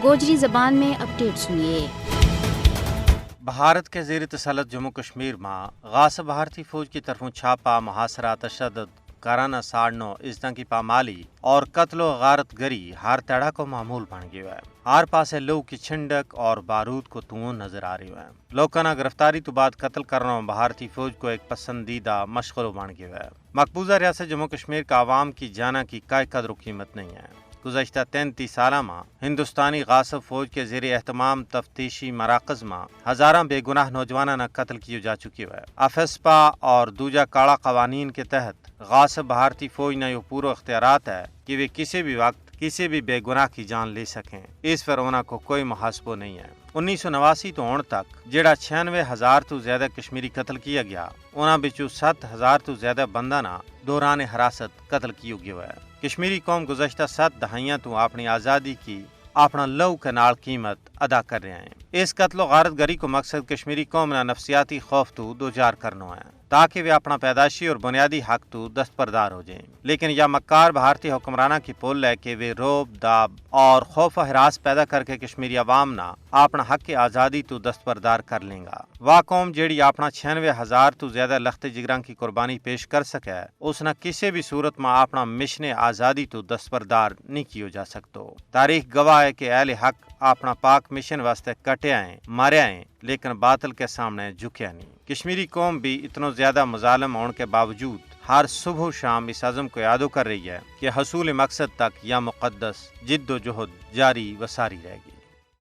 گوجری زبان میں اپڈیٹ سنیے۔ بھارت کے زیر تسلط جموں کشمیر میں غاصب بھارتی فوج کی طرفوں چھاپا محاصرہ تشدد کارانہ ساڑنوں ازدہ کی پامالی اور قتل و غارت گری ہر طرح کو معمول بن گیا ہے۔ ہر پاسے لوگ کی چھنڈک اور بارود کو تون نظر آ رہی ہے۔ لوکانہ گرفتاری تو بعد قتل کرنا بھارتی فوج کو ایک پسندیدہ مشغلہ بن گیا ہے۔ مقبوضہ ریاست جموں کشمیر کا عوام کی جانا کی کوئی قدر و قیمت نہیں ہے۔ گزشتہ 33 سالہ میں ہندوستانی غاصب فوج کے زیر اہتمام تفتیشی مراکز میں ہزاراں بے گناہ نوجوانوں قتل کیے جا چکی ہے۔ افسپا اور دوجا کاڑا قوانین کے تحت غاصب بھارتی فوج نے یہ پورا اختیارات ہے کہ وہ کسی بھی وقت کسی بھی بے گناہ کی جان لے سکیں۔ اس پر انہوں کو کوئی محاسبہ نہیں ہے۔ 1989 تو ہون تک جڑا 96,000 تو زیادہ کشمیری قتل کیا گیا، انہاں بچوں 7,000 تو زیادہ بندہ نا دوران حراست قتل کیے گیا ہے۔ کشمیری قوم گزشتہ 7 دہائیاں تو اپنی آزادی کی اپنا لو کے نال قیمت ادا کر رہے ہیں۔ اس قتل و غارت گری کو مقصد کشمیری قوم نہ نفسیاتی خوف تو دوچار کرنا ہے تاکہ وہ اپنا پیدائشی اور بنیادی حق تو دستبردار ہو جائیں۔ لیکن یہ مکار بھارتی حکمرانہ کی پول ہے کہ وہ روب داب اور خوف و ہراس پیدا کر کے کشمیری عوام نہ اپنا حق کی آزادی تو دستبردار کر لیں گا۔ وہ قوم جیڑی اپنا 96,000 تو زیادہ لخت جگران کی قربانی پیش کر سکے، اس نہ کسی بھی صورت میں اپنا مشن آزادی تو دستبردار نہیں کیو جا سکتو۔ تاریخ گواہ ہے کہ اہل حق اپنا پاک مشن واسطے کٹے آئیں مرے آئیں لیکن باطل کے سامنے جھکے نہیں۔ کشمیری قوم بھی اتنا زیادہ مظالم ہونے کے باوجود ہر صبح و شام اس عزم کو یادو کر رہی ہے کہ حصول مقصد تک یا مقدس جد و جہد جاری و ساری رہے گی۔